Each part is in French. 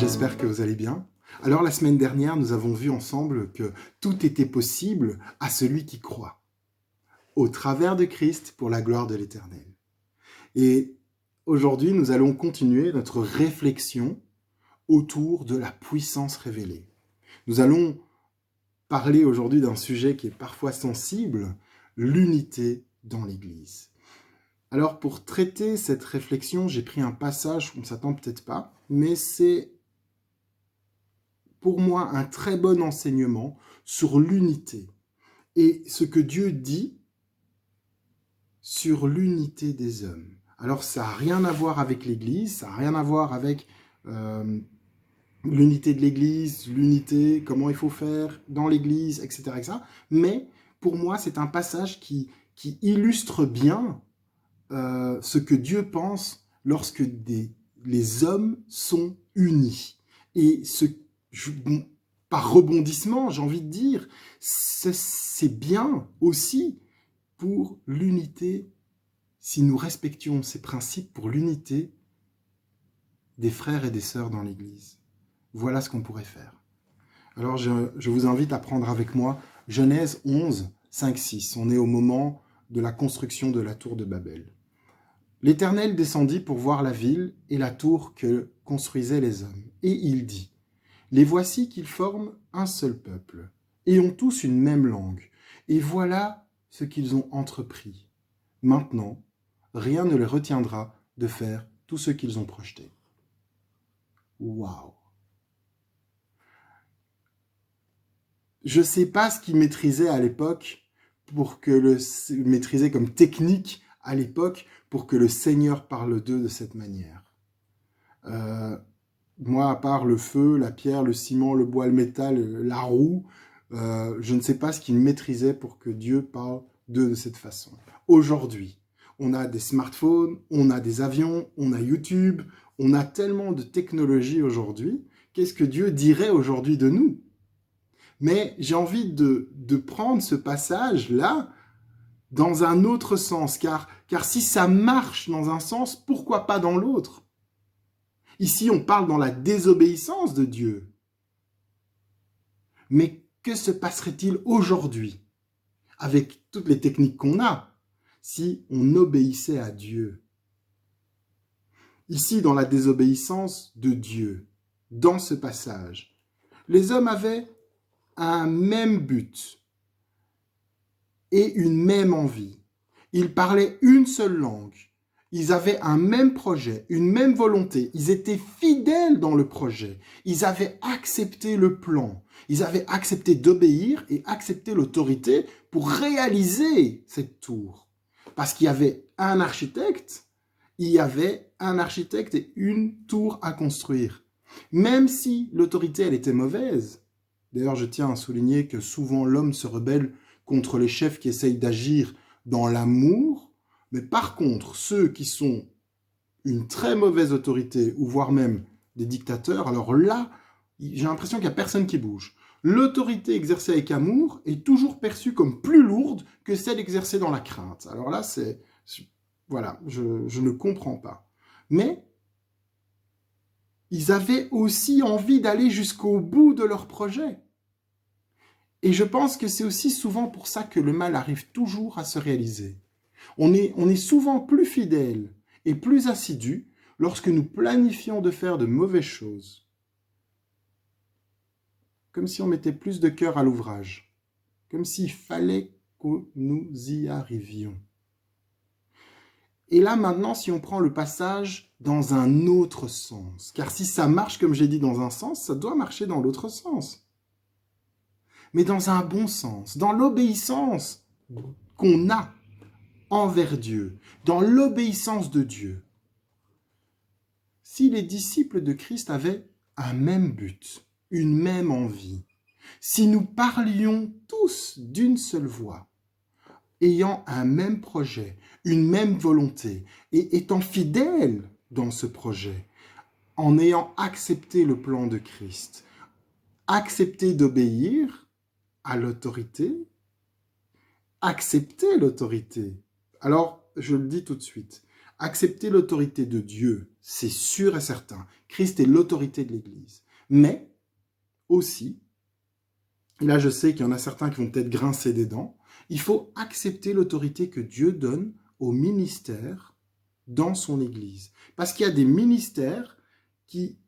J'espère que vous allez bien. Alors la semaine dernière, nous avons vu ensemble que tout était possible à celui qui croit, au travers de Christ pour la gloire de l'Éternel. Et aujourd'hui, nous allons continuer notre réflexion autour de la puissance révélée. Nous allons parler aujourd'hui d'un sujet qui est parfois sensible, l'unité dans l'Église. Alors pour traiter cette réflexion, j'ai pris un passage qu'on ne s'attend peut-être pas, mais c'est pour moi un très bon enseignement sur l'unité et ce que Dieu dit sur l'unité des hommes. Alors ça n'a rien à voir avec l'Église, ça n'a rien à voir avec l'unité de l'Église, l'unité, comment il faut faire dans l'Église, etc. Mais pour moi, c'est un passage qui illustre bien ce que Dieu pense lorsque les hommes sont unis. Et par rebondissement, j'ai envie de dire, c'est bien aussi pour l'unité, si nous respections ces principes pour l'unité des frères et des sœurs dans l'Église. Voilà ce qu'on pourrait faire. Alors je vous invite à prendre avec moi Genèse 11, 5, 6. On est au moment de la construction de la tour de Babel. L'Éternel descendit pour voir la ville et la tour que construisaient les hommes. Et il dit, « Les voici qu'ils forment un seul peuple, et ont tous une même langue. Et voilà ce qu'ils ont entrepris. Maintenant, rien ne les retiendra de faire tout ce qu'ils ont projeté. » Waouh! Je ne sais pas ce qu'ils maîtrisaient à l'époque maîtrisaient comme technique à l'époque pour que le Seigneur parle d'eux de cette manière. Moi, à part le feu, la pierre, le ciment, le bois, le métal, la roue, je ne sais pas ce qu'ils maîtrisaient pour que Dieu parle d'eux de cette façon. Aujourd'hui, on a des smartphones, on a des avions, on a YouTube, on a tellement de technologies aujourd'hui. Qu'est-ce que Dieu dirait aujourd'hui de nous ? Mais j'ai envie de prendre ce passage-là dans un autre sens, car si ça marche dans un sens, pourquoi pas dans l'autre ? Ici, on parle dans la désobéissance de Dieu. Mais que se passerait-il aujourd'hui, avec toutes les techniques qu'on a, si on obéissait à Dieu ? Ici, dans la désobéissance de Dieu, dans ce passage, les hommes avaient un même but et une même envie. Ils parlaient une seule langue. Ils avaient un même projet, une même volonté. Ils étaient fidèles dans le projet. Ils avaient accepté le plan. Ils avaient accepté d'obéir et accepté l'autorité pour réaliser cette tour. Parce qu'il y avait un architecte, et une tour à construire. Même si l'autorité, elle était mauvaise. D'ailleurs, je tiens à souligner que souvent l'homme se rebelle contre les chefs qui essayent d'agir dans l'amour, mais par contre, ceux qui sont une très mauvaise autorité, ou voire même des dictateurs, alors là, j'ai l'impression qu'il n'y a personne qui bouge. L'autorité exercée avec amour est toujours perçue comme plus lourde que celle exercée dans la crainte. Alors là, voilà, je ne comprends pas. Mais ils avaient aussi envie d'aller jusqu'au bout de leur projet. Et je pense que c'est aussi souvent pour ça que le mal arrive toujours à se réaliser. On est souvent plus fidèle et plus assidu lorsque nous planifions de faire de mauvaises choses. Comme si on mettait plus de cœur à l'ouvrage. Comme s'il fallait que nous y arrivions. Et là, maintenant, si on prend le passage dans un autre sens, car si ça marche, comme j'ai dit, dans un sens, ça doit marcher dans l'autre sens. Mais dans un bon sens, dans l'obéissance qu'on a envers Dieu, dans l'obéissance de Dieu. Si les disciples de Christ avaient un même but, une même envie, si nous parlions tous d'une seule voix, ayant un même projet, une même volonté, et étant fidèles dans ce projet, en ayant accepté le plan de Christ, accepté d'obéir à l'autorité, accepter l'autorité. Alors, je le dis tout de suite, accepter l'autorité de Dieu, c'est sûr et certain, Christ est l'autorité de l'Église. Mais aussi, et là je sais qu'il y en a certains qui vont peut-être grincer des dents, il faut accepter l'autorité que Dieu donne au ministère dans son Église. Parce qu'il y a des ministères qui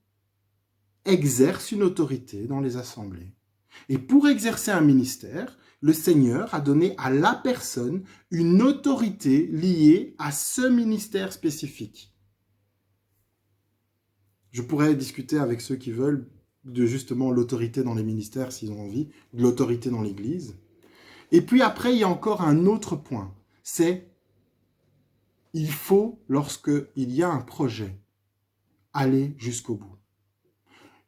exercent une autorité dans les assemblées. Et pour exercer un ministère, le Seigneur a donné à la personne une autorité liée à ce ministère spécifique. Je pourrais discuter avec ceux qui veulent de justement l'autorité dans les ministères, s'ils ont envie, de l'autorité dans l'Église. Et puis après, il y a encore un autre point, c'est il faut, lorsqu'il y a un projet, aller jusqu'au bout.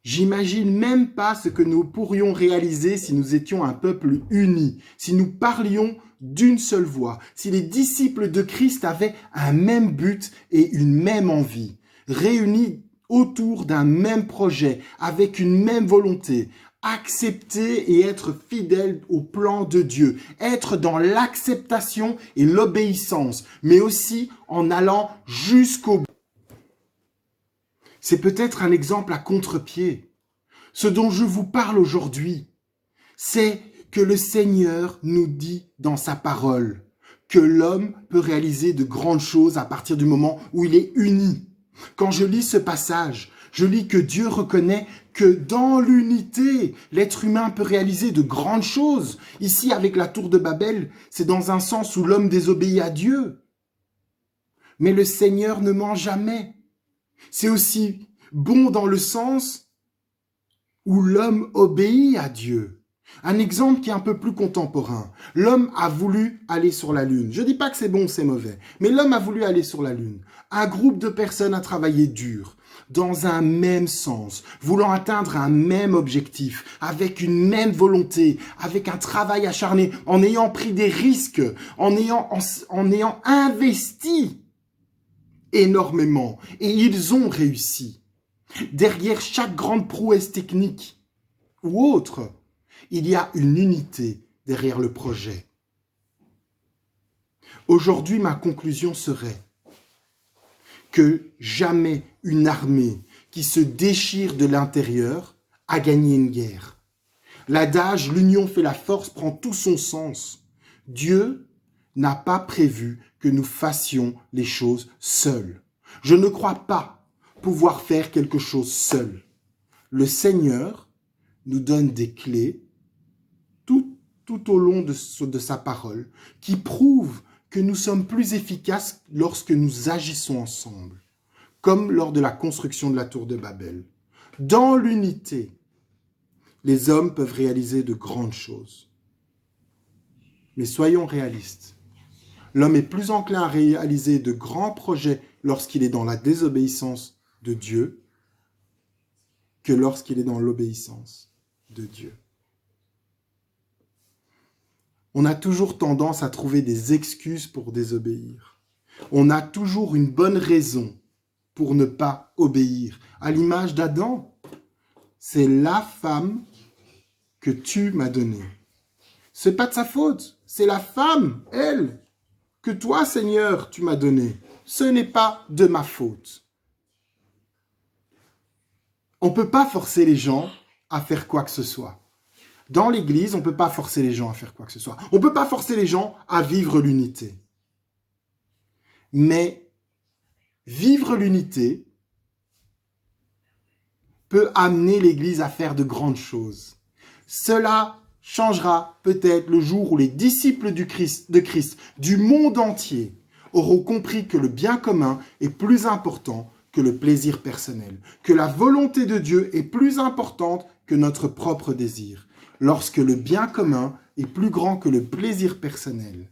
J'imagine même pas ce que nous pourrions réaliser si nous étions un peuple uni, si nous parlions d'une seule voix, si les disciples de Christ avaient un même but et une même envie, réunis autour d'un même projet, avec une même volonté, accepter et être fidèles au plan de Dieu, être dans l'acceptation et l'obéissance, mais aussi en allant jusqu'au bout. C'est peut-être un exemple à contre-pied. Ce dont je vous parle aujourd'hui, c'est que le Seigneur nous dit dans sa parole que l'homme peut réaliser de grandes choses à partir du moment où il est uni. Quand je lis ce passage, je lis que Dieu reconnaît que dans l'unité, l'être humain peut réaliser de grandes choses. Ici, avec la tour de Babel, c'est dans un sens où l'homme désobéit à Dieu. Mais le Seigneur ne ment jamais. C'est aussi bon dans le sens où l'homme obéit à Dieu. Un exemple qui est un peu plus contemporain. L'homme a voulu aller sur la Lune. Je ne dis pas que c'est bon ou c'est mauvais, mais l'homme a voulu aller sur la Lune. Un groupe de personnes a travaillé dur, dans un même sens, voulant atteindre un même objectif, avec une même volonté, avec un travail acharné, en ayant pris des risques, en ayant investi énormément. Et ils ont réussi. Derrière chaque grande prouesse technique ou autre, il y a une unité derrière le projet. Aujourd'hui, ma conclusion serait que jamais une armée qui se déchire de l'intérieur a gagné une guerre. L'adage « l'union fait la force » prend tout son sens. Dieu n'a pas prévu que nous fassions les choses seuls. Je ne crois pas pouvoir faire quelque chose seul. Le Seigneur nous donne des clés tout au long de sa parole qui prouvent que nous sommes plus efficaces lorsque nous agissons ensemble, comme lors de la construction de la tour de Babel. Dans l'unité, les hommes peuvent réaliser de grandes choses. Mais soyons réalistes. L'homme est plus enclin à réaliser de grands projets lorsqu'il est dans la désobéissance de Dieu que lorsqu'il est dans l'obéissance de Dieu. On a toujours tendance à trouver des excuses pour désobéir. On a toujours une bonne raison pour ne pas obéir. À l'image d'Adam, c'est la femme que tu m'as donnée. C'est pas de sa faute, c'est la femme, elle, que toi, Seigneur, tu m'as donnée. Ce n'est pas de ma faute. On ne peut pas forcer les gens à faire quoi que ce soit. Dans l'Église, on ne peut pas forcer les gens à faire quoi que ce soit. On ne peut pas forcer les gens à vivre l'unité. Mais vivre l'unité peut amener l'Église à faire de grandes choses. Cela changera peut-être le jour où les disciples de Christ du monde entier auront compris que le bien commun est plus important que le plaisir personnel, que la volonté de Dieu est plus importante que notre propre désir, lorsque le bien commun est plus grand que le plaisir personnel.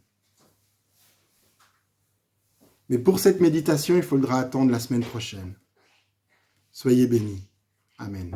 Mais pour cette méditation, il faudra attendre la semaine prochaine. Soyez bénis. Amen.